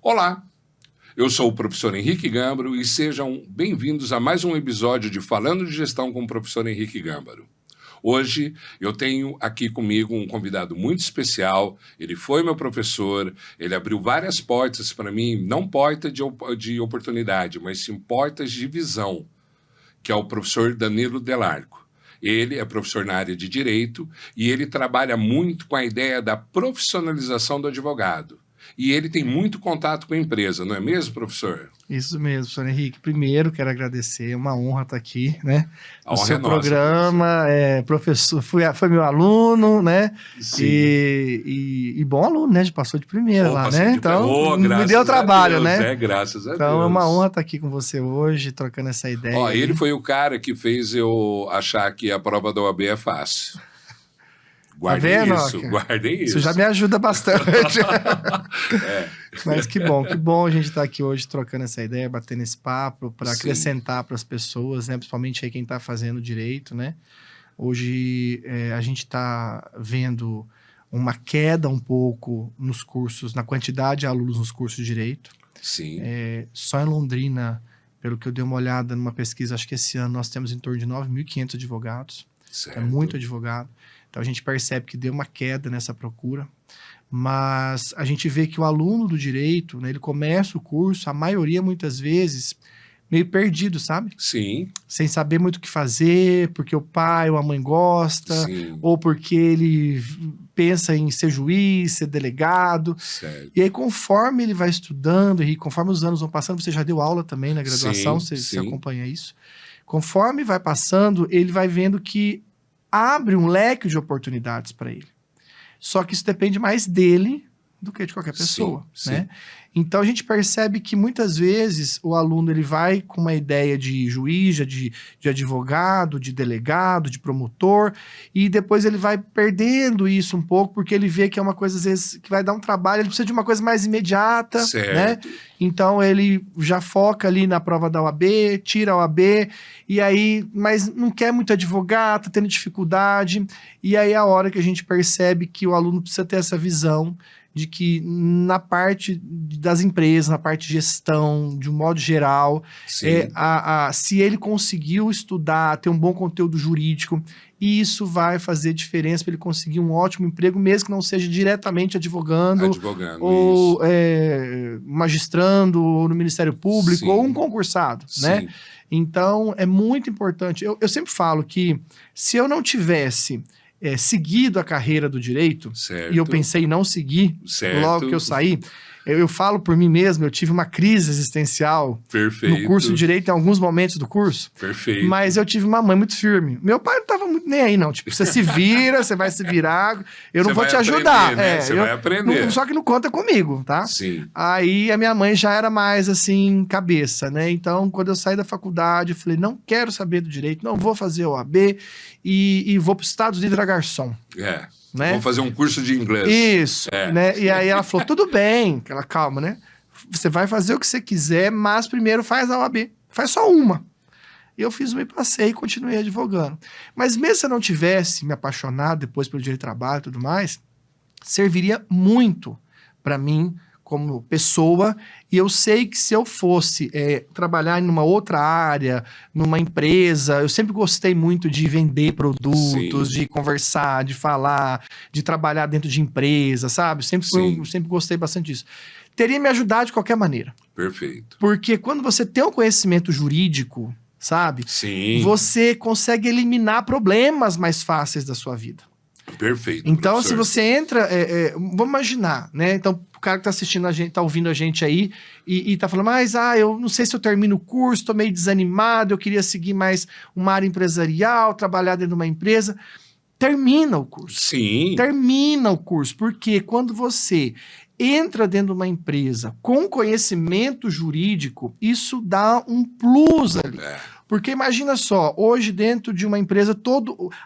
Olá, eu sou o professor Henrique Gâmbaro e sejam bem-vindos a mais um episódio de Falando de Gestão com o professor Henrique Gâmbaro. Hoje eu tenho aqui comigo um convidado muito especial, ele foi meu professor, ele abriu várias portas para mim, não portas de oportunidade, mas sim portas de visão, que é o professor Danilo Delarco. Ele é professor na área de Direito e ele trabalha muito com a ideia da profissionalização do advogado. E ele tem muito contato com a empresa, não é mesmo, professor? Isso mesmo, professor Henrique. Primeiro, quero agradecer, é uma honra estar aqui, né? A no honra seu é nossa, programa, professor, foi meu aluno, né? Sim. E bom aluno, né? Já passou de primeira lá, né? Então, me deu trabalho, Deus, né? Graças a Deus. Então, é uma honra estar aqui com você hoje, trocando essa ideia. Ó, ele foi o cara que fez eu achar que a prova da OAB é fácil. Guardem isso, guardem isso. Isso já me ajuda bastante. Mas que bom a gente estar aqui hoje trocando essa ideia, batendo esse papo, para acrescentar para as pessoas, né? Principalmente aí quem está fazendo direito, né? Hoje a gente está vendo uma queda um pouco nos cursos, na quantidade de alunos nos cursos de direito. Sim. Só em Londrina, pelo que eu dei uma olhada numa pesquisa, acho que esse ano nós temos em torno de 9.500 advogados. Certo. É muito advogado. Então, a gente percebe que deu uma queda nessa procura, mas a gente vê que o aluno do direito, né, ele começa o curso, a maioria, muitas vezes, meio perdido, sabe? Sim. Sem saber muito o que fazer, porque o pai ou a mãe gosta, Sim. ou porque ele pensa em ser juiz, ser delegado. Certo. E aí, conforme ele vai estudando, e conforme os anos vão passando, você já deu aula também na graduação, você acompanha isso. Conforme vai passando, ele vai vendo que abre um leque de oportunidades para ele. Só que isso depende mais dele do que de qualquer pessoa, né? Então, a gente percebe que muitas vezes o aluno ele vai com uma ideia de juiz, de advogado, de delegado, de promotor, e depois ele vai perdendo isso um pouco, porque ele vê que é uma coisa, às vezes, que vai dar um trabalho, ele precisa de uma coisa mais imediata, certo, né? Então, ele já foca ali na prova da OAB, tira a OAB, e aí, mas não quer muito advogado, tá tendo dificuldade, e aí é a hora que a gente percebe que o aluno precisa ter essa visão de que na parte das empresas, na parte de gestão, de um modo geral, se ele conseguiu estudar, ter um bom conteúdo jurídico, isso vai fazer diferença para ele conseguir um ótimo emprego, mesmo que não seja diretamente advogando ou magistrando, ou no Ministério Público, ou um concursado, né? Então, é muito importante. Eu sempre falo que se eu não tivesse seguido a carreira do direito, e eu pensei em não seguir logo que eu saí, eu falo por mim mesmo, eu tive uma crise existencial no curso de Direito em alguns momentos do curso. Perfeito. Mas eu tive uma mãe muito firme. Meu pai não estava muito nem aí, não. Tipo, você se vira, você vai se virar, eu não vou te ajudar. Né? Você vai aprender. Só que não conta comigo, tá? Sim. Aí a minha mãe já era mais, assim, cabeça, né? Então, quando eu saí da faculdade, eu falei, não quero saber do direito, não vou fazer OAB e vou para os Estados Unidos virar garçom. Né? Vou fazer um curso de inglês. Isso, né? E aí ela falou, tudo bem, aquela calma, né? Você vai fazer o que você quiser, mas primeiro faz a OAB. Faz só uma. E eu fiz uma e passei e continuei advogando. Mas mesmo se eu não tivesse me apaixonado depois pelo direito de trabalho e tudo mais, serviria muito para mim como pessoa, e eu sei que se eu fosse trabalhar em uma outra área, numa empresa, eu sempre gostei muito de vender produtos, de conversar, de falar, de trabalhar dentro de empresa, sabe? Eu sempre gostei bastante disso. Teria me ajudado de qualquer maneira. Perfeito. Porque quando você tem um conhecimento jurídico, sabe? Você consegue eliminar problemas mais fáceis da sua vida. Perfeito. Então, professor. se você entra, vamos imaginar, né? Então, o cara que tá assistindo a gente, tá ouvindo a gente aí e tá falando, mas eu não sei se eu termino o curso, tô meio desanimado, eu queria seguir mais uma área empresarial, trabalhar dentro de uma empresa. Termina o curso. Termina o curso, porque quando você entra dentro de uma empresa com conhecimento jurídico, isso dá um plus ali. Porque imagina só, hoje dentro de uma empresa,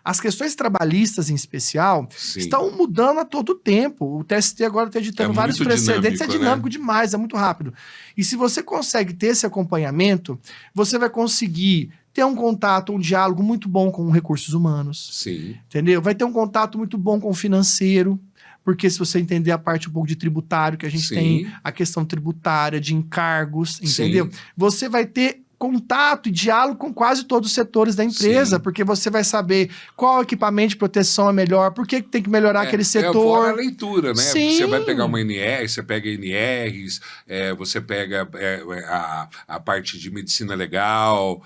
as questões trabalhistas em especial estão mudando a todo tempo. O TST agora está editando vários precedentes, é dinâmico demais, é muito rápido. E se você consegue ter esse acompanhamento, você vai conseguir ter um contato, um diálogo muito bom com recursos humanos. Entendeu? Vai ter um contato muito bom com o financeiro. porque se você entender a parte um pouco de tributário, que a gente Sim. tem a questão tributária, de encargos, entendeu? Sim. Você vai ter contato e diálogo com quase todos os setores da empresa, Sim. porque você vai saber qual equipamento de proteção é melhor, por que tem que melhorar aquele setor. Fora a leitura, né? Sim. Você vai pegar uma NR, você pega NRs, você pega a parte de medicina legal.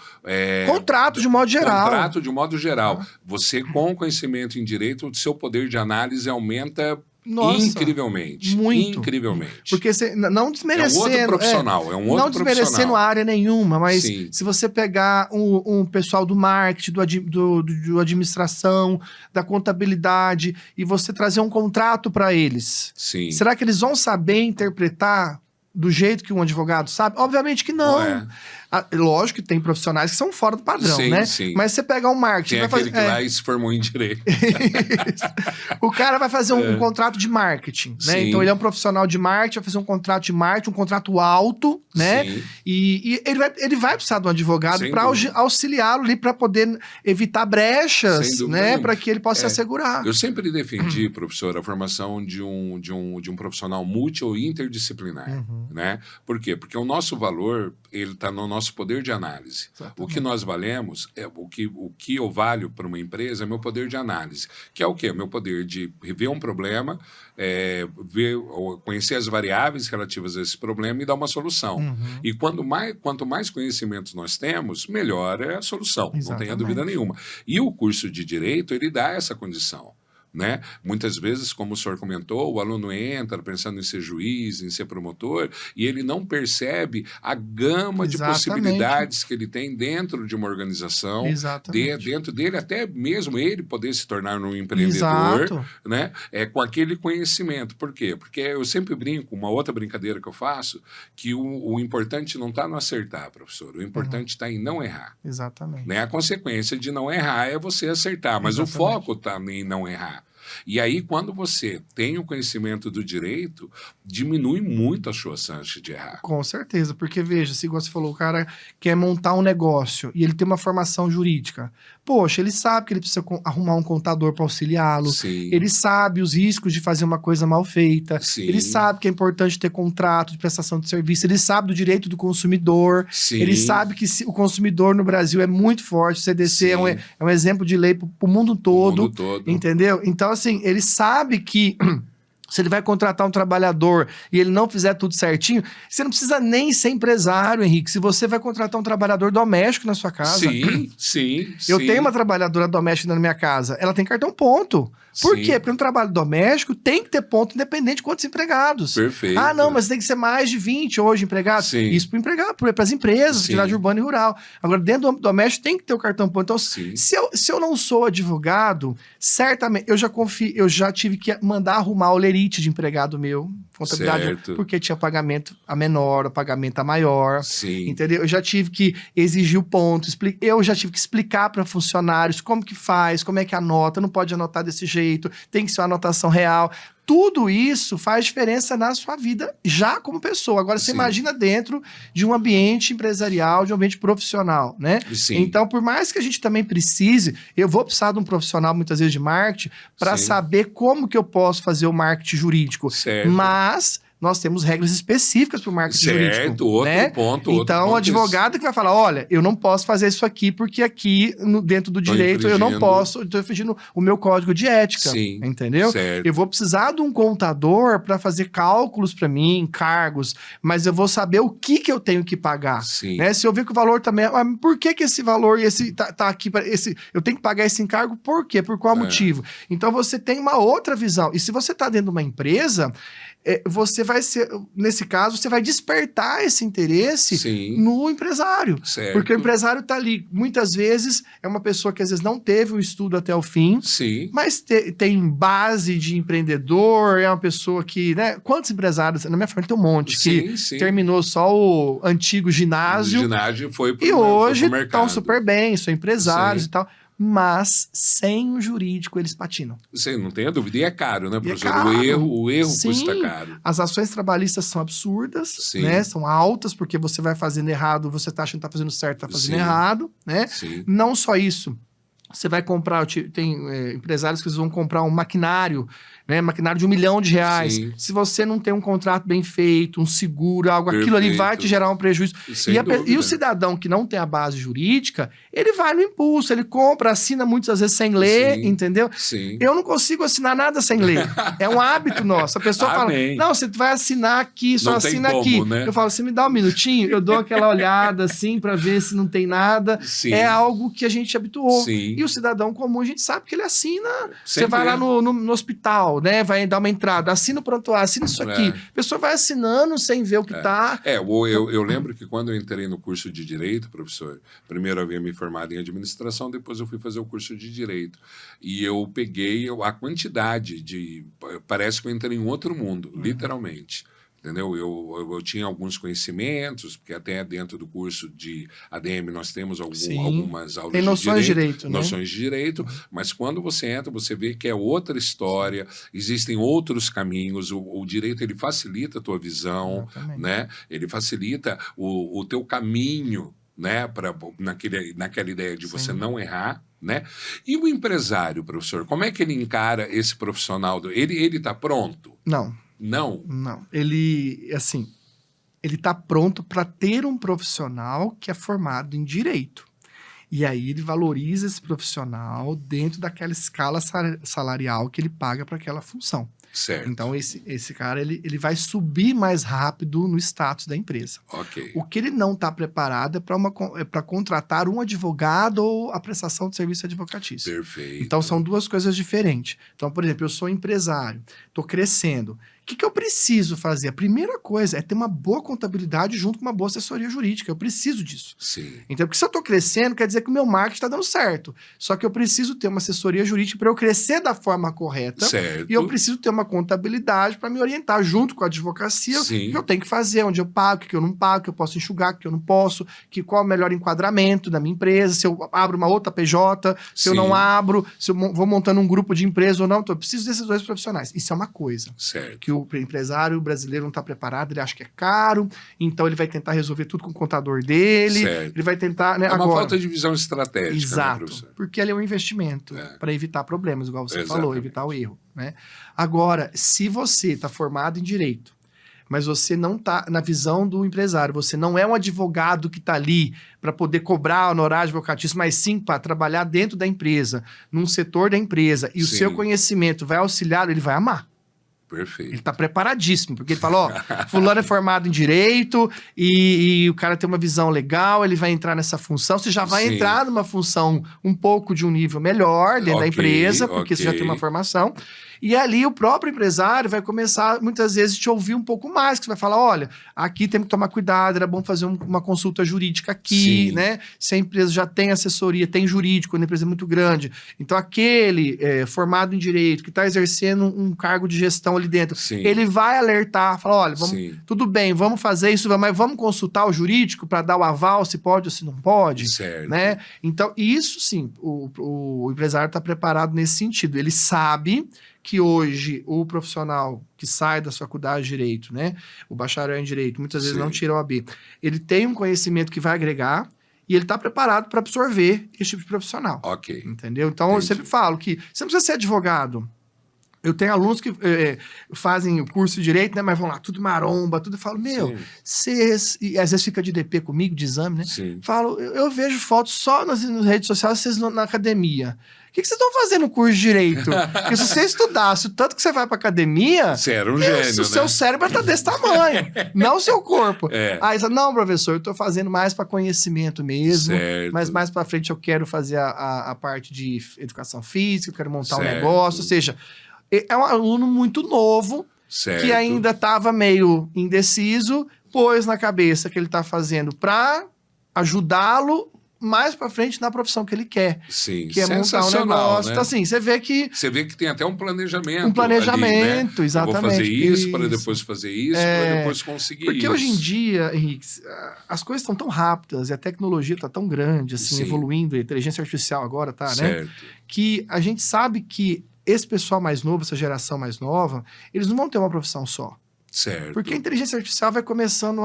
Contrato de modo geral. Contrato de modo geral. Você, com conhecimento em direito, o seu poder de análise aumenta. Nossa, incrivelmente. Muito. Incrivelmente. Porque você, não desmerecendo... É um outro profissional, não desmerecendo área nenhuma, mas Sim. se você pegar um pessoal do marketing, do administração, da contabilidade, e você trazer um contrato para eles, Sim. será que eles vão saber interpretar do jeito que um advogado sabe? Obviamente que não. Lógico que tem profissionais que são fora do padrão, sim, né? Sim. Mas você pegar um marketing... Tem aquele que lá e se formou em direito. O cara vai fazer um contrato de marketing, né? Sim. Então ele é um profissional de marketing, vai fazer um contrato de marketing, um contrato alto, né? Sim. E ele vai precisar de um advogado para auxiliá-lo ali, para poder evitar brechas, né? Para que ele possa se assegurar. Eu sempre defendi, professor, a formação de um profissional multi ou interdisciplinar, né? Por quê? Porque o nosso valor, ele está no nosso poder de análise. Exatamente. O que nós valemos, o que eu valho para uma empresa é meu poder de análise, que é o quê? Meu poder de ver um problema, conhecer as variáveis relativas a esse problema e dar uma solução. E quanto mais conhecimentos nós temos, melhor é a solução, Exatamente. não tenha dúvida nenhuma. E o curso de Direito, ele dá essa condição. Né? Muitas vezes, como o senhor comentou, o aluno entra pensando em ser juiz, em ser promotor, e ele não percebe a gama de possibilidades que ele tem dentro de uma organização, dentro dele, até mesmo ele poder se tornar um empreendedor, né? Com aquele conhecimento. Por quê? Porque eu sempre brinco, uma outra brincadeira que eu faço, que o importante não está no acertar, professor, o importante está em não errar. Exatamente. Né? A consequência de não errar é você acertar, mas o foco está em não errar. E aí, quando você tem o conhecimento do direito, diminui muito as suas chances de errar. Com certeza, porque veja, se você falou, o cara quer montar um negócio e ele tem uma formação jurídica, poxa, ele sabe que ele precisa arrumar um contador para auxiliá-lo, ele sabe os riscos de fazer uma coisa mal feita, ele sabe que é importante ter contrato de prestação de serviço, ele sabe do direito do consumidor, ele sabe que o consumidor no Brasil é muito forte, o CDC é um exemplo de lei para o mundo todo, entendeu? Então, assim, ele sabe que se ele vai contratar um trabalhador e ele não fizer tudo certinho, você não precisa nem ser empresário, Henrique. Se você vai contratar um trabalhador doméstico na sua casa... Sim. Eu tenho uma trabalhadora doméstica na minha casa. Ela tem cartão ponto. Por quê? Porque um trabalho doméstico tem que ter ponto independente de quantos empregados. Perfeito. Ah, não, mas tem que ser mais de 20 hoje empregados. Isso para empregado, para as empresas, atividade urbana e rural. Agora, dentro do doméstico tem que ter o cartão ponto. Então, se eu não sou advogado, certamente, eu já tive que mandar arrumar o lerite de empregado meu, contabilidade, porque tinha pagamento a menor, o pagamento a maior. Entendeu? Eu já tive que exigir o ponto, eu já tive que explicar para funcionários como que faz, como é que anota, não pode anotar desse jeito, tem que ser uma anotação real. Tudo isso faz diferença na sua vida já como pessoa. Agora, você imagina dentro de um ambiente empresarial, de um ambiente profissional, né? Então, por mais que a gente também precise, eu vou precisar de um profissional, muitas vezes, de marketing, para saber como que eu posso fazer o marketing jurídico. Mas nós temos regras específicas para o marketing jurídico. Outro ponto. Então, o advogado que vai falar, olha, eu não posso fazer isso aqui, porque aqui, dentro do direito, eu não posso, estou infringindo o meu código de ética. Entendeu? Eu vou precisar de um contador para fazer cálculos para mim, encargos, mas eu vou saber o que eu tenho que pagar. Né? Se eu ver que o valor também... por que esse valor tá aqui? Eu tenho que pagar esse encargo? Por quê? Por qual motivo? Então, você tem uma outra visão. E se você está dentro de uma empresa... você vai ser, nesse caso, você vai despertar esse interesse no empresário. Porque o empresário está ali, muitas vezes, é uma pessoa que às vezes não teve o estudo até o fim, mas tem base de empreendedor, é uma pessoa que, né? Quantos empresários, na minha família tem um monte, que terminou só o antigo ginásio. E hoje estão super bem, são empresários e tal. Mas sem o jurídico eles patinam. Não tenha dúvida. E é caro, né, professor? O erro custa caro. As ações trabalhistas são absurdas, né? São altas, porque você vai fazendo errado, você tá achando que tá fazendo certo, tá fazendo errado, né? Não só isso. Você vai comprar, tem empresários que vão comprar um maquinário, né? Maquinário de R$1 milhão. Sim. Se você não tem um contrato bem feito, um seguro, algo, aquilo ali vai te gerar um prejuízo. E o cidadão que não tem a base jurídica, ele vai no impulso, ele compra, assina muitas vezes sem ler, entendeu? Sim. Eu não consigo assinar nada sem ler. É um hábito nosso. A pessoa fala, não, você vai assinar aqui, só assina aqui. Né? Eu falo, você me dá um minutinho, eu dou aquela olhada assim pra ver se não tem nada. Sim. É algo que a gente habituou. Sim. E o cidadão comum, a gente sabe que ele assina. Você vai lá no hospital, né? Vai dar uma entrada, assina o prontuário, assina isso aqui. A pessoa vai assinando sem ver o que tá. Eu lembro que quando eu entrei no curso de Direito, professor, primeiro eu havia me formado em administração, depois eu fui fazer o curso de Direito. E eu peguei a quantidade de... Parece que eu entrei em outro mundo, literalmente. Entendeu? Eu tinha alguns conhecimentos, porque até dentro do curso de ADM nós temos algumas aulas tem noções de direito, né? Noções de direito, mas quando você entra, você vê que é outra história, existem outros caminhos, o direito ele facilita a tua visão, né? Ele facilita o teu caminho, né? Naquela ideia de você não errar. Né? E o empresário, professor, como é que ele encara esse profissional? Ele está pronto? Não. Ele, assim, ele está pronto para ter um profissional que é formado em direito. E aí ele valoriza esse profissional dentro daquela escala salarial que ele paga para aquela função. Certo. Então, esse cara, ele vai subir mais rápido no status da empresa. Okay. O que ele não está preparado é para contratar um advogado ou a prestação de serviço advocatício. Perfeito. Então, são duas coisas diferentes. Então, por exemplo, eu sou empresário, estou crescendo. O que eu preciso fazer? A primeira coisa é ter uma boa contabilidade junto com uma boa assessoria jurídica. Eu preciso disso. Sim. Então, porque se eu estou crescendo, quer dizer que o meu marketing está dando certo. Só que eu preciso ter uma assessoria jurídica para eu crescer da forma correta. Certo. E eu preciso ter uma contabilidade para me orientar junto com a advocacia. Sim. O que eu tenho que fazer, onde eu pago, o que eu não pago, o que eu posso enxugar, o que eu não posso, qual é o melhor enquadramento da minha empresa, se eu abro uma outra PJ, se eu não abro, se eu vou montando um grupo de empresa ou não. Então, eu preciso desses dois profissionais. Isso é uma coisa. Certo. Que o empresário brasileiro não está preparado, ele acha que é caro, então ele vai tentar resolver tudo com o contador dele, certo. Ele vai tentar... Né, é uma falta de visão estratégica. Exato, né, porque ele é um investimento para evitar problemas, igual você falou, evitar o erro. Né? Agora, se você está formado em direito, mas você não está na visão do empresário, você não é um advogado que está ali para poder cobrar honorário advocatício, mas sim para trabalhar dentro da empresa, num setor da empresa, e o seu conhecimento vai auxiliar, ele vai amar. Perfeito. Ele está preparadíssimo, porque ele fala, fulano é formado em direito e o cara tem uma visão legal, ele vai entrar nessa função, você já vai entrar numa função um pouco de um nível melhor dentro da empresa, porque você já tem uma formação. E ali o próprio empresário vai começar, muitas vezes, te ouvir um pouco mais, que você vai falar, olha, aqui tem que tomar cuidado, era bom fazer uma consulta jurídica aqui, né? Se a empresa já tem assessoria, tem jurídico, quando a empresa é muito grande. Então, aquele formado em direito, que está exercendo um cargo de gestão ali dentro, ele vai alertar, falar, olha, tudo bem, vamos fazer isso, mas vamos consultar o jurídico para dar o aval, se pode ou se não pode, certo. Né? Então, isso sim, o empresário está preparado nesse sentido. Ele sabe que hoje o profissional que sai da faculdade de Direito, né, o bacharel em Direito, muitas vezes não tira o OAB, ele tem um conhecimento que vai agregar e ele está preparado para absorver esse tipo de profissional. Ok. Entendeu? Então, eu sempre falo que você não precisa ser advogado. Eu tenho alunos que fazem o curso de Direito, né, mas vão lá, tudo maromba, tudo. Eu falo, e às vezes fica de DP comigo, de exame, né? Falo, eu vejo fotos só nas redes sociais, vocês na academia. O que vocês estão fazendo no curso de Direito? Porque se você estudasse o tanto que você vai pra academia... Você era um gênio, o seu cérebro tá desse tamanho, não o seu corpo. Aí você não, professor, eu tô fazendo mais para conhecimento mesmo, mas mais para frente eu quero fazer a parte de educação física, eu quero montar um negócio, ou seja, é um aluno muito novo, que ainda estava meio indeciso, pôs na cabeça que ele tá fazendo para ajudá-lo mais pra frente na profissão que ele quer. Sim, que é montar um negócio. Né? Então, assim, você vê que tem até um planejamento. Um planejamento, ali, né? Exatamente. Eu vou fazer isso para depois fazer isso, para depois conseguir porque isso. Porque hoje em dia, Henrique, as coisas estão tão rápidas e a tecnologia está tão grande, assim, evoluindo, a inteligência artificial agora tá, né? Que a gente sabe que esse pessoal mais novo, essa geração mais nova, eles não vão ter uma profissão só. Certo. Porque a inteligência artificial vai começando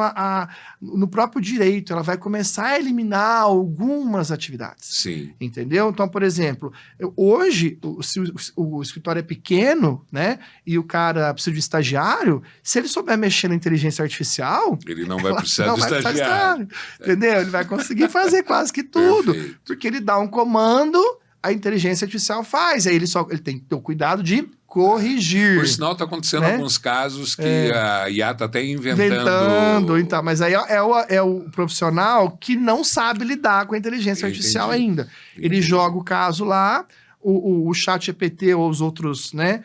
no próprio direito, ela vai começar a eliminar algumas atividades. Sim. Entendeu? Então, por exemplo, hoje, se o escritório é pequeno, né, e o cara precisa de estagiário, se ele souber mexer na inteligência artificial... Ele não vai precisar não do vai precisar de estagiário. entendeu? Ele vai conseguir fazer quase que tudo. Perfeito. Porque ele dá um comando, a inteligência artificial faz. Aí ele tem que ter o cuidado de corrigir. Por sinal, está acontecendo né? alguns casos que a IA está até inventando... Então, mas aí é o profissional que não sabe lidar com a inteligência artificial ainda. Ele joga o caso lá, o chat GPT ou os outros, né,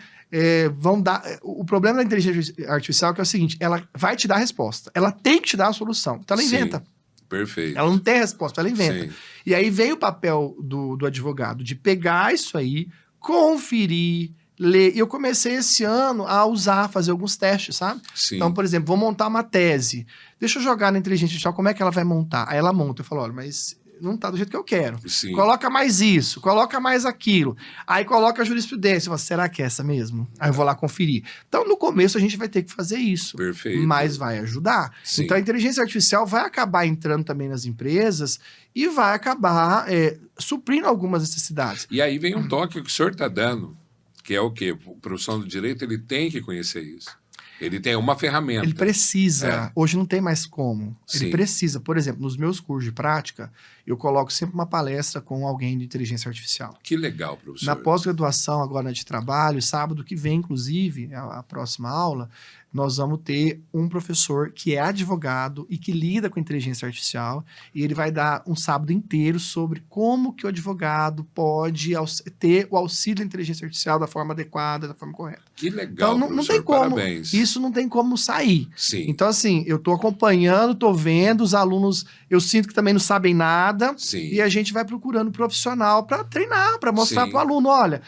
vão dar... O problema da inteligência artificial é que é o seguinte, ela vai te dar a resposta. Ela tem que te dar a solução. Então ela inventa. Perfeito. Ela não tem resposta, ela inventa. Sim. E aí vem o papel do advogado de pegar isso aí, conferir, ler. E eu comecei esse ano a fazer alguns testes, sabe? Sim. Então, por exemplo, vou montar uma tese. Deixa eu jogar na inteligência artificial como é que ela vai montar. Aí ela monta. Eu falo, olha, mas não tá do jeito que eu quero. Sim. Coloca mais isso, coloca mais aquilo. Aí coloca a jurisprudência. Eu falo, será que é essa mesmo? Aí eu vou lá conferir. Então, no começo, a gente vai ter que fazer isso. Perfeito. Mas vai ajudar. Sim. Então, a inteligência artificial vai acabar entrando também nas empresas e vai acabar suprindo algumas necessidades. E aí vem um toque que o senhor está dando, que é o quê? O profissional do direito, ele tem que conhecer isso. Ele tem uma ferramenta. Ele precisa. Hoje não tem mais como. Sim. Ele precisa. Por exemplo, nos meus cursos de prática, eu coloco sempre uma palestra com alguém de inteligência artificial. Que legal, professor. Na pós-graduação, agora de trabalho, sábado que vem, inclusive, a próxima aula, nós vamos ter um professor que é advogado e que lida com inteligência artificial, e ele vai dar um sábado inteiro sobre como que o advogado pode ter o auxílio da inteligência artificial da forma adequada, da forma correta. Que legal, então, não tem como, parabéns. isso não tem como sair. Sim. Então, assim, eu tô acompanhando, tô vendo, os alunos, eu sinto que também não sabem nada, Sim. e a gente vai procurando profissional para treinar, para mostrar Sim. pro aluno, olha,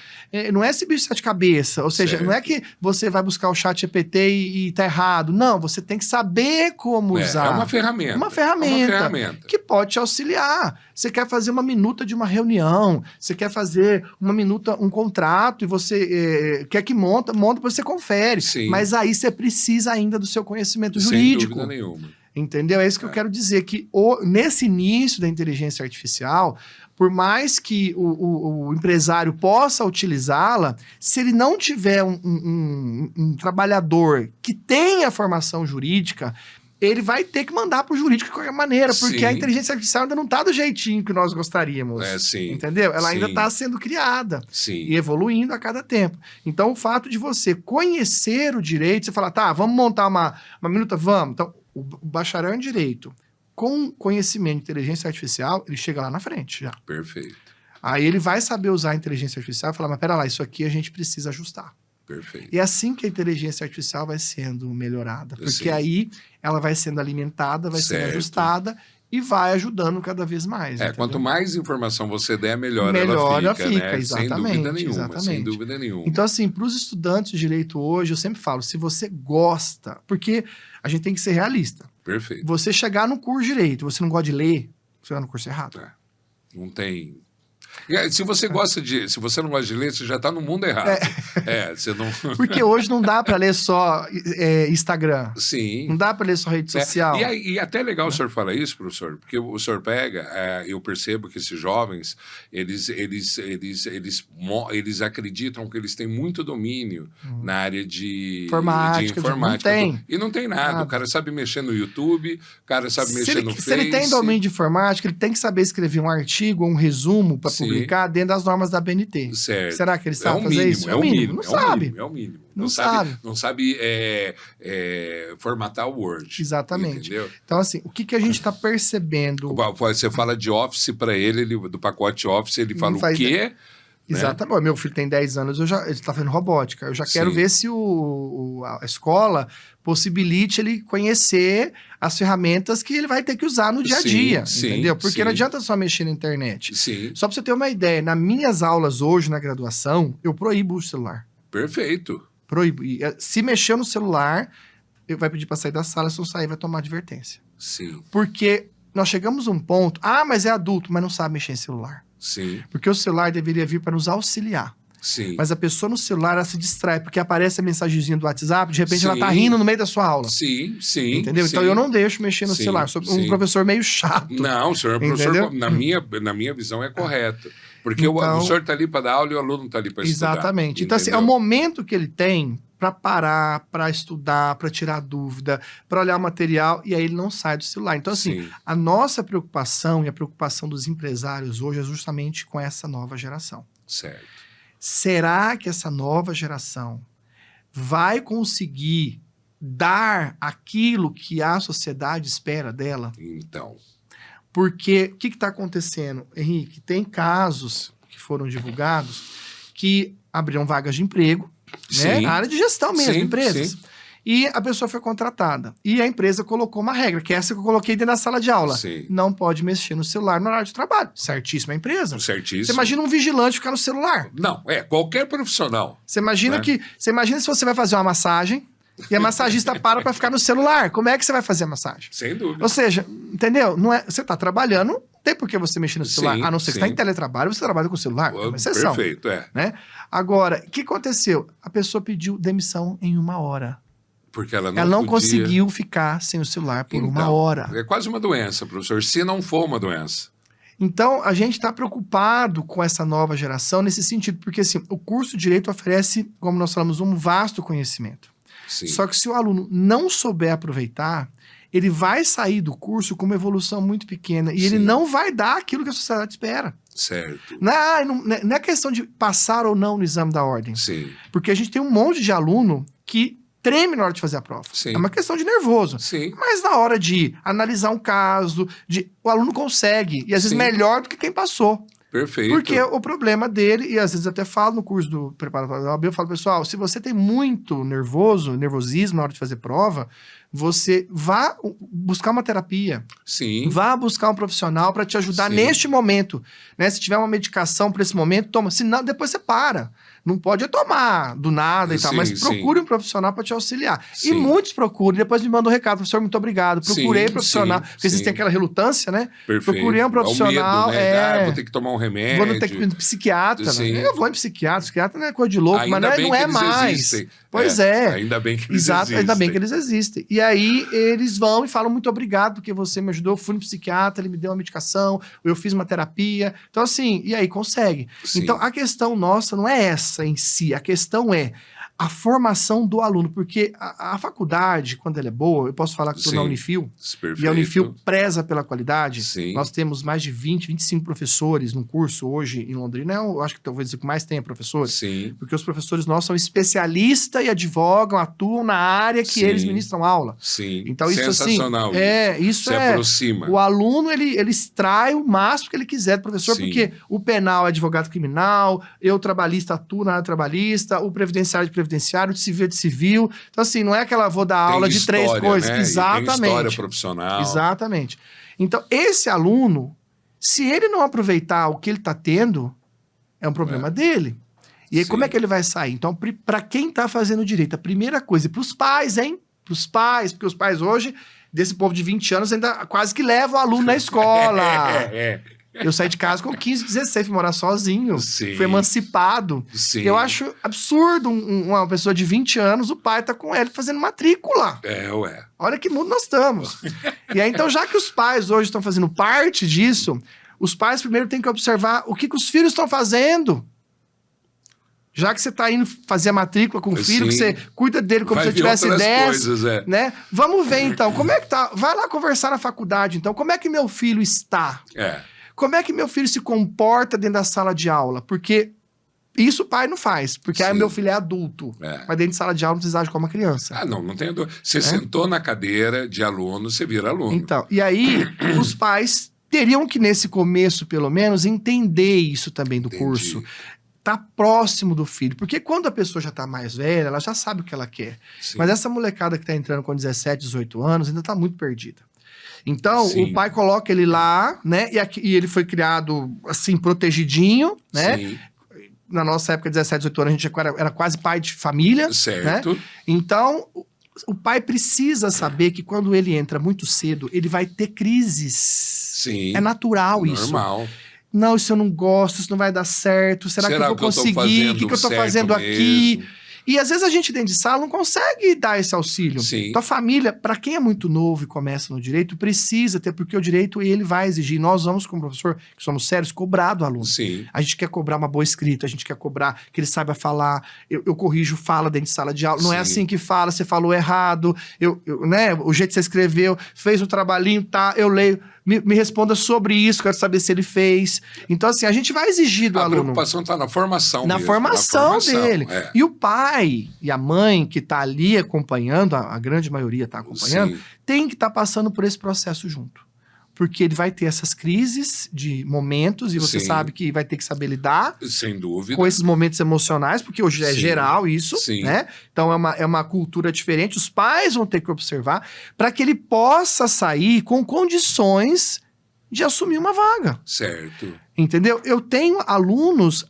não é esse bicho de sete cabeça, ou seja, Certo. não é que você vai buscar o chat GPT e tá errado, não, você tem que saber como usar. É uma ferramenta. Uma ferramenta. É uma ferramenta. Que pode te auxiliar. Você quer fazer uma minuta de uma reunião, você quer fazer uma minuta, um contrato, e você quer que monta, depois você confere. Sim. Mas aí você precisa ainda do seu conhecimento Sem jurídico. dúvida nenhuma. Entendeu? É isso que eu quero dizer, que nesse início da inteligência artificial, por mais que o empresário possa utilizá-la, se ele não tiver um trabalhador que tenha formação jurídica, ele vai ter que mandar para o jurídico de qualquer maneira, porque Sim. a inteligência artificial ainda não está do jeitinho que nós gostaríamos. Sim. Entendeu? Ela ainda Sim. está sendo criada Sim. e evoluindo a cada tempo. Então, o fato de você conhecer o direito, você falar, tá, vamos montar uma minuta, vamos. Então, o bacharel em direito, com conhecimento de inteligência artificial, ele chega lá na frente já. Perfeito. Aí ele vai saber usar a inteligência artificial e falar, mas pera lá, isso aqui a gente precisa ajustar. Perfeito. E é assim que a inteligência artificial vai sendo melhorada. Porque Sim. aí ela vai sendo alimentada, vai sendo Certo. ajustada e vai ajudando cada vez mais. Entendeu? Quanto mais informação você der, melhor Melhor ela fica, né? exatamente, Sem dúvida nenhuma. exatamente. Sem dúvida nenhuma. Então, assim, para os estudantes de direito hoje, eu sempre falo, se você gosta, porque a gente tem que ser realista. Perfeito. Você chegar no curso de direito, você não gosta de ler, você vai no curso errado. Não tem... Se você não gosta de ler, você já está no mundo errado. Você não... Porque hoje não dá para ler só Instagram. Sim. Não dá para ler só rede social. E até legal o senhor falar isso, professor, porque o senhor pega, eu percebo que esses jovens, eles acreditam que eles têm muito domínio na área de informática. Não tem. E não tem nada. O cara sabe mexer no YouTube, o cara sabe mexer no Face. Se ele tem domínio de informática, ele tem que saber escrever um artigo ou um resumo para publicar dentro das normas da BNT. Certo. Será que ele sabe fazer mínimo, isso? É o mínimo. Não sabe. É o mínimo. Não sabe. Não sabe formatar o Word. Exatamente. Entendeu? Então, assim, o que a gente está percebendo... Você fala de Office para ele, do pacote Office, ele fala o quê? Exatamente. Meu filho tem 10 anos, ele está fazendo robótica. Eu já quero Sim. ver se a escola possibilite ele conhecer as ferramentas que ele vai ter que usar no dia a dia, entendeu? Porque não adianta só mexer na internet. Sim. Só para você ter uma ideia, nas minhas aulas hoje, na graduação, eu proíbo o celular. Perfeito. Proíbo. E, se mexer no celular, eu vai pedir para sair da sala, se não sair, vai tomar advertência. Sim. Porque nós chegamos a um ponto, mas é adulto, mas não sabe mexer em celular. Sim. Porque o celular deveria vir para nos auxiliar. Sim. Mas a pessoa no celular, ela se distrai, porque aparece a mensagenzinha do WhatsApp, de repente Sim. ela tá rindo no meio da sua aula. Sim, sim. Entendeu? Sim. Então eu não deixo mexer no Sim, celular. Sou um sim. professor meio chato. Não, o senhor é um professor, Entendeu? na minha visão, é correto. Porque Então- o senhor está ali para dar aula e o aluno está ali para estudar. Exatamente. Então, assim, é o momento que ele tem para parar, para estudar, para tirar dúvida, para olhar o material, e aí ele não sai do celular. Então, assim, Sim. a nossa preocupação e a preocupação dos empresários hoje é justamente com essa nova geração. Certo. Será que essa nova geração vai conseguir dar aquilo que a sociedade espera dela? Então, Porque o que está acontecendo, Henrique? Tem casos que foram divulgados que abriram vagas de emprego, né? Sim. A área de gestão mesmo, Sim, empresas. sim. E a pessoa foi contratada. E a empresa colocou uma regra, que é essa que eu coloquei dentro da sala de aula. Sim. Não pode mexer no celular no horário de trabalho. Certíssima a empresa. Certíssimo. Você imagina um vigilante ficar no celular. Não, qualquer profissional. Você imagina Né? você imagina se você vai fazer uma massagem e a massagista para ficar no celular. Como é que você vai fazer a massagem? Sem dúvida. Ou seja, entendeu? Não é, você tá trabalhando, não tem por que você mexer no celular. Sim, A não ser que você sim. está em teletrabalho, você trabalha com o celular. É uma exceção. Perfeito, Né? Agora, o que aconteceu? A pessoa pediu demissão em 1 hora. Porque ela Ela não podia... conseguiu ficar sem o celular por 1 Então, hora. É quase uma doença, professor, se não for uma doença. Então, a gente está preocupado com essa nova geração nesse sentido, porque assim, o curso de Direito oferece, como nós falamos, um vasto conhecimento. Sim. Só que se o aluno não souber aproveitar, ele vai sair do curso com uma evolução muito pequena e ele Sim. não vai dar aquilo que a sociedade espera. Certo. Não é questão de passar ou não no exame da ordem. Sim. Porque a gente tem um monte de aluno que treme na hora de fazer a prova. Sim. É uma questão de nervoso. Sim. Mas na hora de analisar um caso, o aluno consegue. E às vezes Sim. melhor do que quem passou. Perfeito. Porque o problema dele, e às vezes até falo no curso do preparatório da OAB, eu falo, pessoal, se você tem muito nervosismo na hora de fazer prova, você vá buscar uma terapia. Sim. Vá buscar um profissional para te ajudar Sim. neste momento. Né? Se tiver uma medicação para esse momento, toma. Senão, depois você para. Não pode tomar do nada e tal, Sim, mas sim. procure um profissional para te auxiliar. E Sim. muitos procuram, depois me mandam um recado, professor, muito obrigado. Procurei Sim, profissional, sim, porque existe sim. aquela relutância, né? Perfeito. Procurei um profissional, É o medo, né? Vou ter que tomar um remédio. Vou ter que ir no psiquiatra. Sim. Né? Eu vou em psiquiatra não é coisa de louco, Ainda mas bem não que é eles mais. existem. Pois é. Ainda bem que eles Exato, existem. ainda bem que eles existem. E aí eles vão e falam muito obrigado porque você me ajudou, eu fui no psiquiatra, ele me deu uma medicação, eu fiz uma terapia. Então assim, e aí consegue. Sim. Então a questão nossa não é essa em si, a questão é a formação do aluno, porque a faculdade, quando ela é boa, eu posso falar que estou na Sim. Unifil, Perfeito. e a Unifil preza pela qualidade. Sim. Nós temos mais de 20, 25 professores no curso hoje em Londrina. Eu acho que talvez o que mais tenha professores. Sim. Porque os professores nossos são especialistas e advogam, atuam na área que Sim. eles ministram aula. Sim. Então, isso assim, Sensacional isso Se é... aproxima. O aluno, ele extrai o máximo que ele quiser do professor, Sim. porque o penal é advogado criminal, eu trabalhista atuo na área trabalhista, o previdenciário é de previdenciário, o de civil é de civil. Então, assim, não é aquela vou dar Tem aula de história, 3 coisas. né? E Exatamente. tem história profissional. Exatamente. Então, esse aluno, se ele não aproveitar o que ele está tendo, é um problema dele. E aí, Sim. como é que ele vai sair? Então, para quem está fazendo direito, a primeira coisa, e para os pais, hein? Para os pais, porque os pais hoje, desse povo de 20 anos, ainda quase que levam o aluno na escola. Eu saí de casa com 15, 16, fui morar sozinho. Sim. Fui emancipado. Sim. Eu acho absurdo uma pessoa de 20 anos, o pai tá com ele fazendo matrícula. Ué. Olha que mundo nós estamos. E aí, então, já que os pais hoje estão fazendo parte disso, os pais primeiro têm que observar o que os filhos estão fazendo. Já que você está indo fazer a matrícula com o filho, que você cuida dele como Vai se eu ver tivesse outras 10, coisas, né? Vamos ver, então, como é que tá? Vai lá conversar na faculdade, então. Como é que meu filho está? Como é que meu filho se comporta dentro da sala de aula? Porque isso o pai não faz, porque aí Sim. meu filho é adulto. Mas dentro de sala de aula não precisa agir como uma criança. Não tem dúvida. Você sentou na cadeira de aluno, você vira aluno. Então, e aí os pais teriam que, nesse começo, pelo menos, entender isso também do curso. Tá próximo do filho. Porque quando a pessoa já tá mais velha, ela já sabe o que ela quer. Sim. Mas essa molecada que tá entrando com 17, 18 anos ainda tá muito perdida. Então, Sim. o pai coloca ele lá, né? E ele foi criado, assim, protegidinho, né? Sim. Na nossa época, 17, 18 anos, a gente era quase pai de família. Certo. Né? Então, o pai precisa saber que quando ele entra muito cedo, ele vai ter crises. Sim. É natural isso. Normal. não, isso eu não gosto, isso não vai dar certo, será que eu vou conseguir? O que eu estou fazendo aqui? Mesmo? E às vezes a gente dentro de sala não consegue dar esse auxílio. Sim. Então a família, para quem é muito novo e começa no direito, precisa ter, porque o direito ele vai exigir. Nós vamos, como professor, que somos sérios, cobrar do aluno. Sim. A gente quer cobrar uma boa escrita, a gente quer cobrar que ele saiba falar. Eu corrijo fala dentro de sala de aula. Não é assim que fala, você falou errado. Né, o jeito que você escreveu, fez o trabalhinho, tá, eu leio. Me responda sobre isso, quero saber se ele fez. Então, assim, a gente vai exigir do aluno. A preocupação está na formação na mesmo. Formação dele. É. E o pai e a mãe que está ali acompanhando, a grande maioria está acompanhando, tem que estar passando por esse processo junto. Porque ele vai ter essas crises de momentos e você sabe que vai ter que saber lidar sem dúvida com esses momentos emocionais, porque hoje é geral isso, né? Então é uma cultura diferente. Os pais vão ter que observar para que ele possa sair com condições de assumir uma vaga. Certo. Entendeu? Eu tenho alunos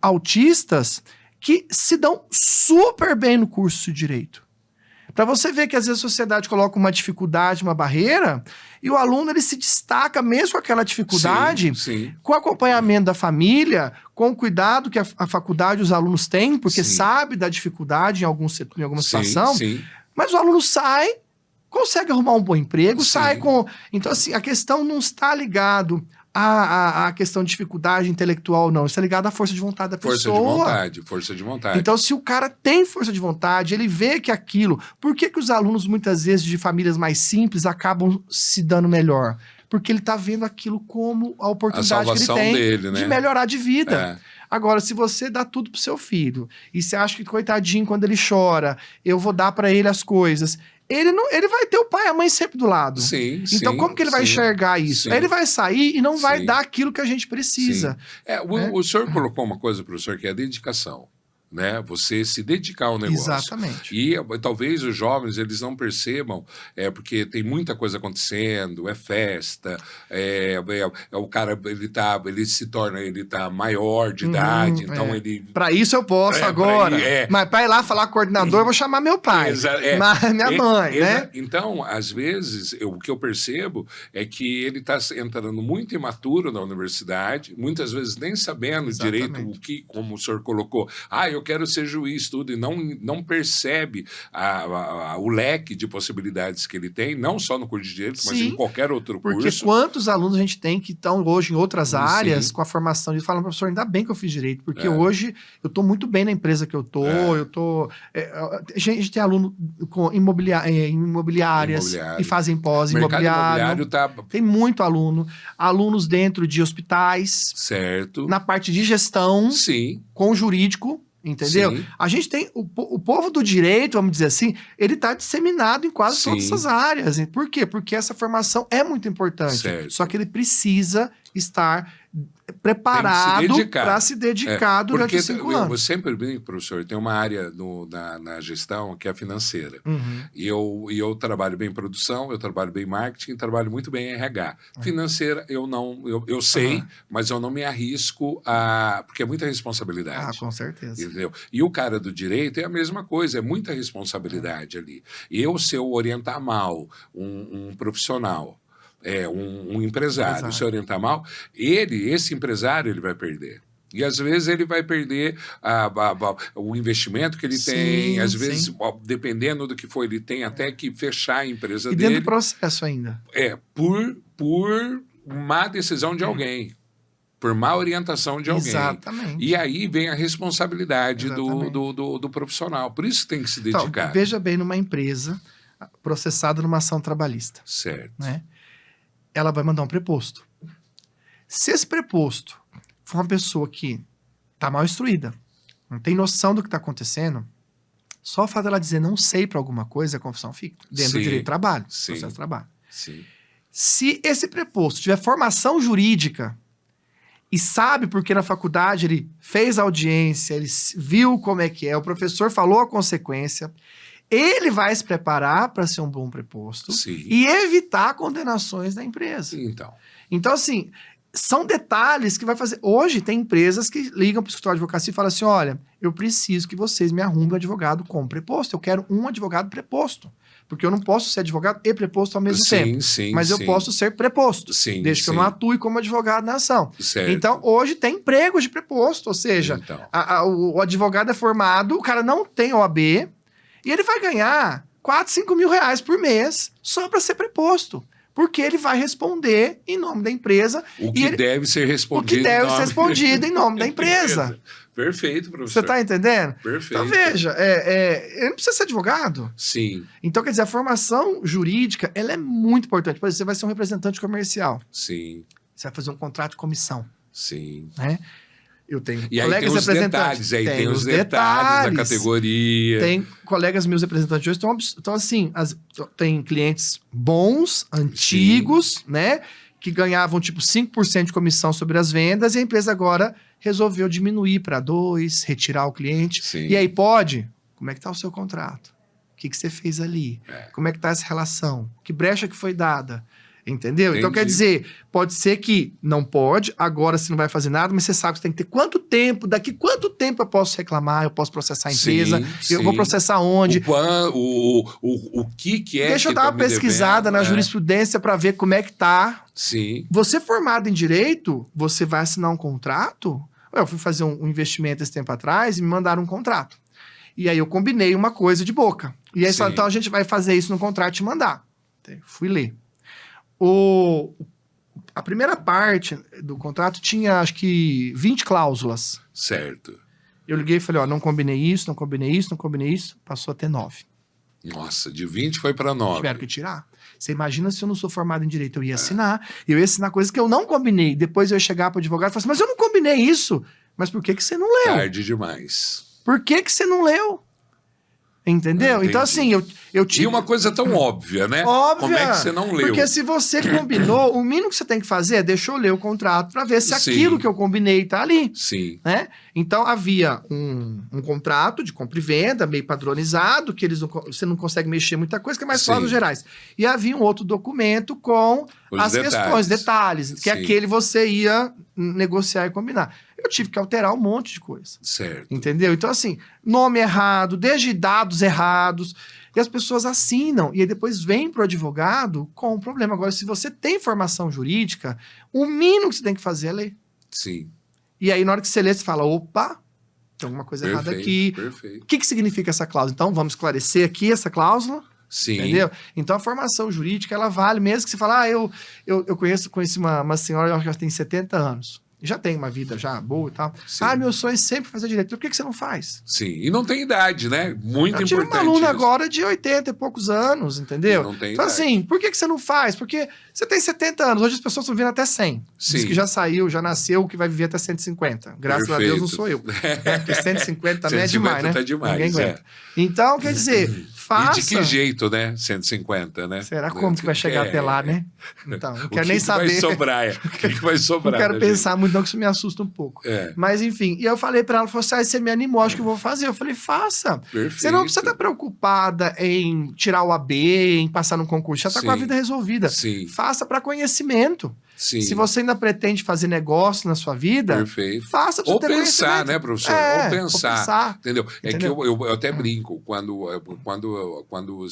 autistas que se dão super bem no curso de Direito. Para você ver que às vezes a sociedade coloca uma dificuldade, uma barreira, e o aluno ele se destaca mesmo com aquela dificuldade, com o acompanhamento da família, com o cuidado que a faculdade os alunos têm, porque sabe da dificuldade em alguma situação, mas o aluno sai, consegue arrumar um bom emprego, sai com... Então, assim, a questão não está ligado a questão de dificuldade intelectual, não. Isso é ligado à força de vontade da pessoa. Força de vontade. Então, se o cara tem força de vontade, ele vê que aquilo... Por que os alunos, muitas vezes, de famílias mais simples, acabam se dando melhor? Porque ele tá vendo aquilo como a oportunidade que ele tem dele, né? de melhorar de vida. Agora, se você dá tudo pro seu filho, e você acha que, coitadinho, quando ele chora, eu vou dar para ele as coisas... Ele vai ter o pai e a mãe sempre do lado. Então, como que ele vai enxergar isso? Ele vai sair e não vai dar aquilo que a gente precisa. O senhor colocou uma coisa, professor, que é a dedicação. Né? Você se dedicar ao negócio. Exatamente. E talvez os jovens eles não percebam, porque tem muita coisa acontecendo, é festa, o cara ele se torna, ele tá maior de idade, então ele... Para isso eu posso agora. Mas para ir lá falar com o coordenador, eu vou chamar meu pai, minha mãe, né? Então, às vezes, o que eu percebo é que ele está entrando muito imaturo na universidade, muitas vezes nem sabendo direito o que, como o senhor colocou, eu quero ser juiz, tudo, e não percebe o leque de possibilidades que ele tem, não só no curso de Direito, mas em qualquer outro curso. Porque quantos alunos a gente tem que estão hoje em outras áreas com a formação de falam, professor, ainda bem que eu fiz Direito, porque hoje eu estou muito bem na empresa que eu estou, a gente tem aluno com imobiliárias e fazem pós-imobiliário. Tem muito alunos dentro de hospitais, na parte de gestão, com jurídico, entendeu? A gente tem o povo do direito, vamos dizer assim, ele está disseminado em quase todas essas áreas. Por quê? Porque essa formação é muito importante. Só que ele precisa estar preparado para se dedicar durante os 5 anos. Eu sempre brinco, professor, tem uma área na gestão que é a financeira. E eu trabalho bem em produção, eu trabalho bem em marketing, trabalho muito bem em RH. Financeira, eu sei, mas eu não me arrisco porque é muita responsabilidade. Com certeza. Entendeu? E o cara do direito é a mesma coisa, é muita responsabilidade ali. Se eu orientar mal um profissional, um empresário, se orientar mal, esse empresário ele vai perder. E às vezes ele vai perder o investimento que ele tem, às vezes, dependendo do que for, ele tem até que fechar a empresa dele. E dentro do processo ainda. Por má decisão de alguém. Por má orientação de alguém. Exatamente. E aí vem a responsabilidade do profissional. Por isso tem que se dedicar. Então, veja bem, numa empresa processada numa ação trabalhista. Certo. Né? Ela vai mandar um preposto. Se esse preposto for uma pessoa que está mal instruída, não tem noção do que está acontecendo, só o fato dela dizer não sei para alguma coisa, a confissão fica dentro do direito de trabalho, processo de trabalho. Se esse preposto tiver formação jurídica e sabe porque na faculdade ele fez audiência, ele viu como é que é, o professor falou a consequência, ele vai se preparar para ser um bom preposto e evitar condenações da empresa. Então, assim, são detalhes que vai fazer... Hoje tem empresas que ligam para o escritório de advocacia e falam assim, olha, eu preciso que vocês me arrumem um advogado com preposto. Eu quero um advogado preposto. Porque eu não posso ser advogado e preposto ao mesmo tempo. Mas eu posso ser preposto. Desde que eu não atue como advogado na ação. Certo. Então, hoje tem empregos de preposto. Ou seja, o advogado é formado, o cara não tem OAB, e ele vai ganhar 4, 5 mil reais por mês só para ser preposto. Porque ele vai responder em nome da empresa. O que deve ser respondido em nome da empresa. Perfeito, professor. Você está entendendo? Perfeito. Então, veja, ele não precisa ser advogado. Sim. Então, quer dizer, a formação jurídica, ela é muito importante. Por exemplo, você vai ser um representante comercial. Sim. Você vai fazer um contrato de comissão. Sim. Né? Eu tenho e colegas aí tem os representantes. Detalhes, aí tem os detalhes da categoria. Tem colegas meus representantes hoje, então assim, tem clientes bons, antigos, né? Que ganhavam tipo 5% de comissão sobre as vendas, e a empresa agora resolveu diminuir para 2%, retirar o cliente. Sim. E aí pode? Como é que está o seu contrato? O que você fez ali? Como é que está essa relação? Que brecha que foi dada? Entendeu? Entendi. Então, quer dizer, pode ser que não pode, agora você não vai fazer nada, mas você sabe que você tem que ter quanto tempo, daqui quanto tempo eu posso reclamar, eu posso processar a empresa, eu vou processar onde. O que é. Deixa eu dar uma pesquisada na jurisprudência para ver como é que tá. Sim. Você formado em direito, você vai assinar um contrato? Eu fui fazer um investimento esse tempo atrás e me mandaram um contrato. E aí eu combinei uma coisa de boca. E aí falaram, então a gente vai fazer isso no contrato e te mandar. Fui ler. A primeira parte do contrato tinha, acho que, 20 cláusulas. Certo. Eu liguei e falei, não combinei isso, não combinei isso, não combinei isso. Passou a ter 9. Nossa, de 20 foi para 9. Tiveram que tirar. Você imagina se eu não sou formado em direito, eu ia assinar coisas que eu não combinei. Depois eu ia chegar para o advogado e falar assim, mas eu não combinei isso. Mas por que você não leu? Tarde demais. Por que você não leu? Entendeu? Então, assim, eu tive... E uma coisa tão óbvia, né? Óbvia. Como é que você não leu? Porque se você combinou, o mínimo que você tem que fazer é deixa eu ler o contrato para ver se aquilo que eu combinei tá ali. Sim. Né? Então, havia um contrato de compra e venda, meio padronizado, que você não consegue mexer muita coisa, que é mais cláusulas gerais. E havia um outro documento com questões, detalhes, que aquele você ia negociar e combinar. Eu tive que alterar um monte de coisa. Certo. Entendeu? Então, assim, nome errado, desde dados errados, e as pessoas assinam, e aí depois vem pro advogado com um problema. Agora, se você tem formação jurídica, o mínimo que você tem que fazer é ler. Sim. E aí, na hora que você lê, você fala, opa, tem alguma coisa errada aqui. Perfeito. O que significa essa cláusula? Então, vamos esclarecer aqui essa cláusula. Sim. Entendeu? Então, a formação jurídica, ela vale, mesmo que você fale, eu conheci uma senhora, eu acho que ela tem 70 anos. Já tem uma vida já boa e tal. Sim. Meu sonho é sempre fazer direito. Por que você não faz? Sim, e não tem idade, né? Muito importante. Eu tive uma aluna agora de 80 e poucos anos, entendeu? Não tem então, idade. assim, por que você não faz? Porque você tem 70 anos, hoje as pessoas estão vivendo até 100. Sim. Diz que já saiu, já nasceu, que vai viver até 150. Graças a Deus não sou eu. Porque 150 também é demais, né? Tá demais, ninguém aguenta. Então, quer dizer, faça... E de que jeito, né? 150, né? Será como que vai chegar até lá, né? Então, não quero nem saber. Vai sobrar, o que vai sobrar? Não quero pensar muito não, que isso me assusta um pouco. Mas, enfim, e eu falei pra ela, falou assim, você me animou, acho que eu vou fazer. Eu falei, faça. Perfeito. Você não precisa estar preocupada em tirar o AB, em passar no concurso, já está com a vida resolvida. Sim. Faça para conhecimento. Sim. Se você ainda pretende fazer negócio na sua vida, faça para você ter pensar, né, professor? Ou pensar. Entendeu? É que eu até brinco, quando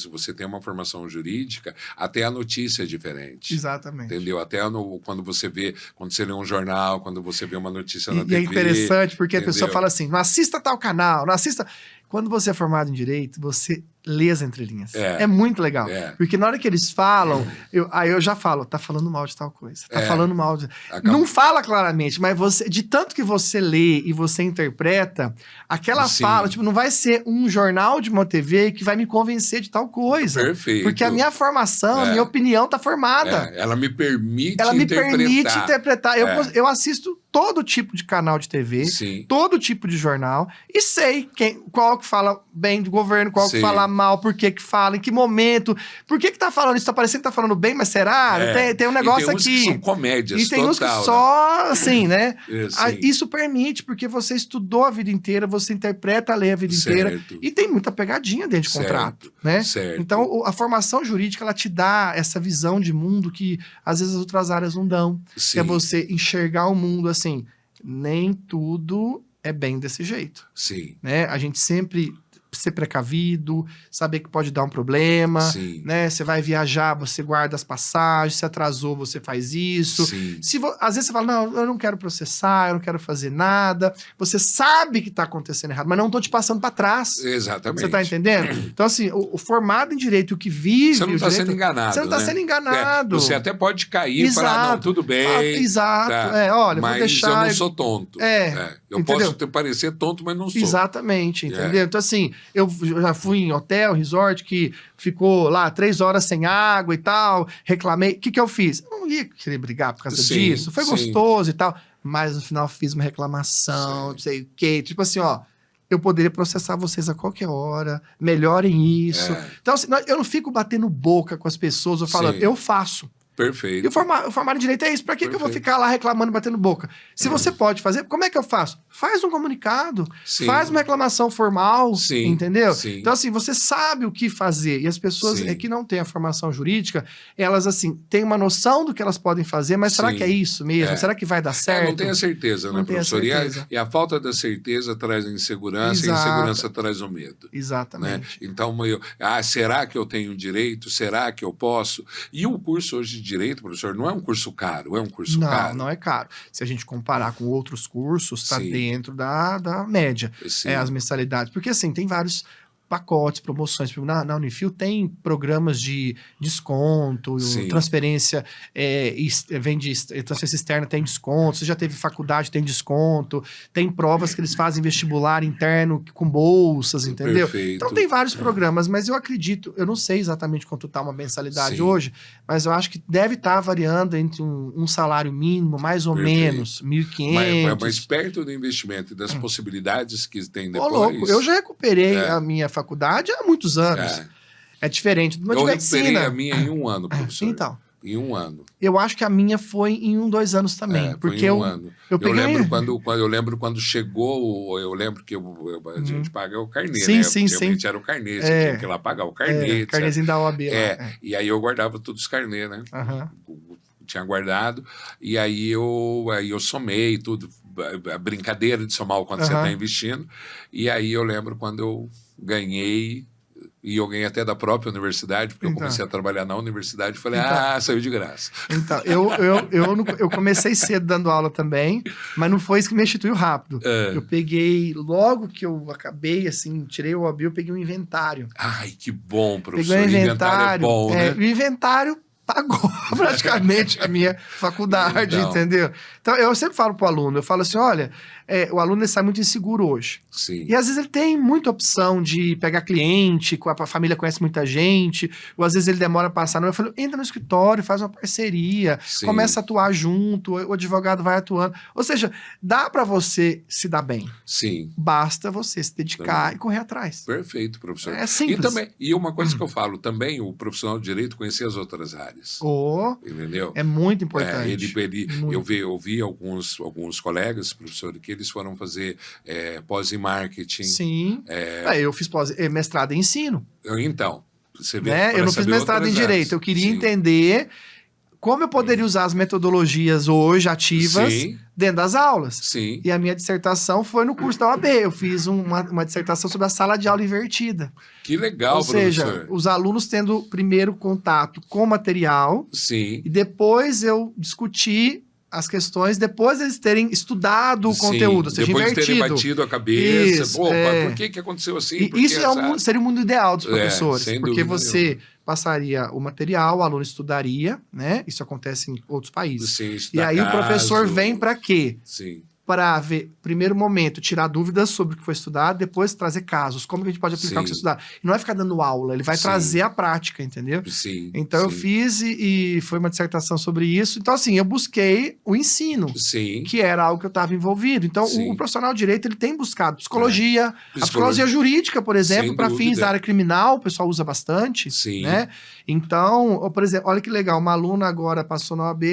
você tem uma formação jurídica, até a notícia é diferente. Exatamente. Entendeu? Até quando você lê um jornal, quando você vê uma notícia na TV. E é interessante, porque a pessoa fala assim, não assista tal canal, não assista... Quando você é formado em Direito, você lê as entrelinhas. É muito legal. Porque na hora que eles falam, aí eu já falo, tá falando mal de tal coisa. Tá falando mal de... Não fala claramente, mas de tanto que você lê e você interpreta, aquela fala, tipo, não vai ser um jornal de uma TV que vai me convencer de tal coisa. Perfeito. Porque a minha formação, a minha opinião tá formada. Ela me permite interpretar. Eu assisto todo tipo de canal de TV, todo tipo de jornal, e sei qual que fala bem do governo, qual que fala mal, por que fala, em que momento, por que tá falando isso? Tá parecendo que tá falando bem, mas será? Tem um negócio aqui. Que são comédias, e tem uns que só, assim, né? Sim. Isso permite, porque você estudou a vida inteira, você interpreta a lei a vida inteira, e tem muita pegadinha dentro de contrato, né? Certo. Então, a formação jurídica, ela te dá essa visão de mundo que, às vezes, as outras áreas não dão. Sim. Que é você enxergar o mundo assim, nem tudo é bem desse jeito. Sim. Né? A gente sempre ser precavido, saber que pode dar um problema, Sim. né? Você vai viajar, você guarda as passagens, se atrasou, você faz isso. Sim. Às vezes você fala, não, eu não quero processar, eu não quero fazer nada. Você sabe que tá acontecendo errado, mas não tô te passando para trás. Exatamente. Você tá entendendo? Então, assim, o formado em direito, o que vive... Você não tá direito, sendo enganado, Você não tá sendo enganado. Você até pode cair e falar, não, tudo bem. Exato. Tá, Olha, mas vou deixar... eu não sou tonto. Eu entendeu? posso parecer tonto, mas não sou. Exatamente, entendeu? Então, assim, eu já fui em hotel, resort, que ficou lá 3 horas sem água e tal, reclamei. O que eu fiz? Eu não ia querer brigar por causa disso. Foi gostoso e tal. Mas no final fiz uma reclamação, não sei o quê. Tipo assim, ó, eu poderia processar vocês a qualquer hora, melhorem isso. Então, assim, eu não fico batendo boca com as pessoas ou falando, eu faço. Perfeito. E o formar em direito é isso. Pra que eu vou ficar lá reclamando, batendo boca? Se você pode fazer, como é que eu faço? Faz um comunicado, faz uma reclamação formal, entendeu? Sim. Então, assim, você sabe o que fazer. E as pessoas que não têm a formação jurídica, elas, assim, têm uma noção do que elas podem fazer, mas será que é isso mesmo? Será que vai dar certo? Não tem a certeza, né, professor? E a falta da certeza traz a insegurança, e a insegurança traz o medo. Exatamente. Né? Então, será que eu tenho direito? Será que eu posso? E o curso hoje de direito, professor, não é um curso caro, é um curso caro. Não é caro. Se a gente comparar com outros cursos, está dentro da média. As mensalidades. Porque, assim, tem vários pacotes, promoções. Na Unifil tem programas de desconto, transferência, transferência externa tem desconto, você já teve faculdade, tem desconto, tem provas que eles fazem vestibular interno com bolsas, entendeu? Perfeito. Então tem vários programas, mas eu acredito, eu não sei exatamente quanto está uma mensalidade hoje, mas eu acho que deve estar variando entre um salário mínimo, mais ou menos, 1.500. Mas perto do investimento e das possibilidades que tem depois... louco, eu já recuperei a minha faculdade há muitos anos. É diferente de uma de medicina. Eu recuperei a minha em 1 ano, professor. Então. Em 1 ano. Eu acho que a minha foi em 1, 2 anos também. Porque em 1 ano. Eu lembro quando chegou, eu lembro que a gente paga o carnê, sim, né? Sim. Era o carnê, você tinha que ir lá pagar o carnê. Carnezinho da OAB. E aí eu guardava todos os carnês, né? Tinha guardado, e aí eu somei tudo, a brincadeira de somar o quanto você está investindo, e aí eu lembro quando eu ganhei, e eu ganhei até da própria universidade, porque eu comecei a trabalhar na universidade e falei, saiu de graça. Então, eu comecei cedo dando aula também, mas não foi isso que me instituiu rápido. Eu peguei, logo que eu acabei, assim, tirei o OAB, eu peguei um inventário. Ai, que bom, professor. Peguei um inventário é bom, né? O inventário pagou praticamente a minha faculdade, entendeu? Então, eu sempre falo pro aluno, eu falo assim, olha, o aluno ele sai muito inseguro hoje. Sim. E às vezes ele tem muita opção de pegar cliente, a família conhece muita gente, ou às vezes ele demora a passar. Eu falo, entra no escritório, faz uma parceria, começa a atuar junto, o advogado vai atuando. Ou seja, dá para você se dar bem. Sim. Basta você se dedicar e correr atrás. Perfeito, professor. É simples. E uma coisa que eu falo também, o profissional de direito conhecer as outras áreas. Entendeu? É muito importante. Eu vi alguns colegas, professor, que eles foram fazer pós em marketing. Sim. Eu fiz mestrado em ensino. Então, você vê. Eu não fiz mestrado em direito. Eu queria entender como eu poderia usar as metodologias hoje ativas dentro das aulas. Sim. E a minha dissertação foi no curso da OAB. Eu fiz uma dissertação sobre a sala de aula invertida. Que legal, professor. Ou seja, os alunos tendo primeiro contato com o material. Sim. E depois eu discuti as questões, depois eles terem estudado o conteúdo, ou seja, depois invertido. Depois terem batido a cabeça. Isso, por que aconteceu assim? E isso seria o mundo ideal dos professores, porque você nenhuma. passaria o material, o aluno estudaria, né? Isso acontece em outros países. Sim, e aí o professor vem para quê? Sim. para ver, primeiro momento, tirar dúvidas sobre o que foi estudado, depois trazer casos, como que a gente pode aplicar o que você estudar. E não vai ficar dando aula, ele vai trazer a prática, entendeu? Sim. Então eu fiz e foi uma dissertação sobre isso. Então assim, eu busquei o ensino, que era algo que eu estava envolvido. Então o profissional de direito, ele tem buscado psicologia, a psicologia jurídica, por exemplo, para fins da área criminal, o pessoal usa bastante, né? Então, por exemplo, olha que legal, uma aluna agora passou na OAB,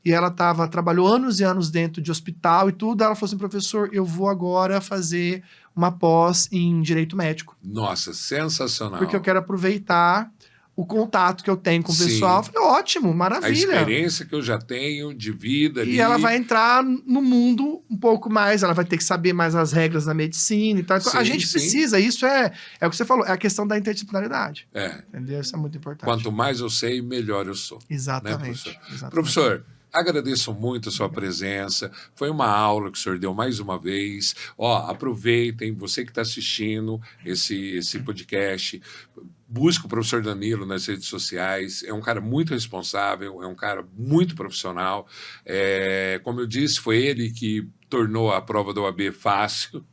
e ela trabalhou anos e anos dentro de hospital e tudo. Ela falou assim, professor, eu vou agora fazer uma pós em direito médico. Nossa, sensacional. Porque eu quero aproveitar o contato que eu tenho com o pessoal. Eu falei, ótimo, maravilha. A experiência que eu já tenho de vida ali. E ela vai entrar no mundo um pouco mais, ela vai ter que saber mais as regras da medicina e tal. Então, a gente precisa, isso é o que você falou, é a questão da interdisciplinaridade. Entendeu? Isso é muito importante. Quanto mais eu sei, melhor eu sou. Exatamente. Né, professor? Professor, agradeço muito a sua presença. Foi uma aula que o senhor deu mais uma vez. Aproveitem, você que está assistindo esse podcast, busca o professor Danilo nas redes sociais. É um cara muito responsável, é um cara muito profissional. Como eu disse, foi ele que tornou a prova da OAB fácil,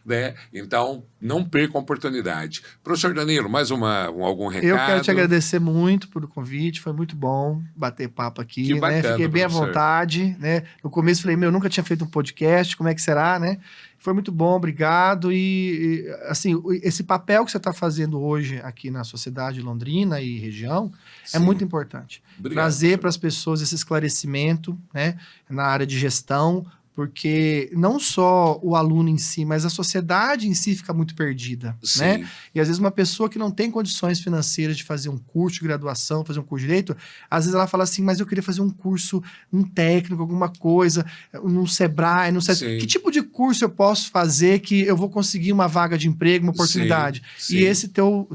né? Então, não perca a oportunidade. Professor Danilo, mais algum recado? Eu quero te agradecer muito pelo convite, foi muito bom bater papo aqui, que bacana, né? Fiquei bem à vontade, né? No começo falei, nunca tinha feito um podcast, como é que será, né? Foi muito bom, obrigado. E assim, esse papel que você está fazendo hoje aqui na sociedade londrina e região é muito importante. Obrigado, trazer para as pessoas esse esclarecimento, né? Na área de gestão, porque não só o aluno em si, mas a sociedade em si fica muito perdida, né? E às vezes uma pessoa que não tem condições financeiras de fazer um curso de graduação, fazer um curso de direito, às vezes ela fala assim, mas eu queria fazer um curso, um técnico, alguma coisa, num Sebrae, não sei. Que tipo de curso eu posso fazer que eu vou conseguir uma vaga de emprego, uma oportunidade? E esse teu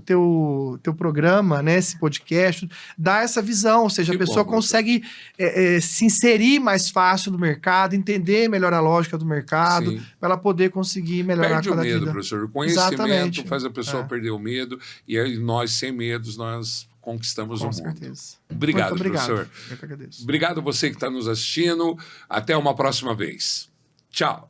programa, né, esse podcast, dá essa visão, ou seja, a pessoa consegue se inserir mais fácil no mercado, entender melhor a lógica do mercado, para ela poder conseguir melhorar Perde cada o medo, vida. professor. O conhecimento faz a pessoa perder o medo, e aí nós, sem medos, nós conquistamos o mundo. Com certeza. Obrigado, professor. Eu que agradeço. Obrigado a você que está nos assistindo. Até uma próxima vez. Tchau.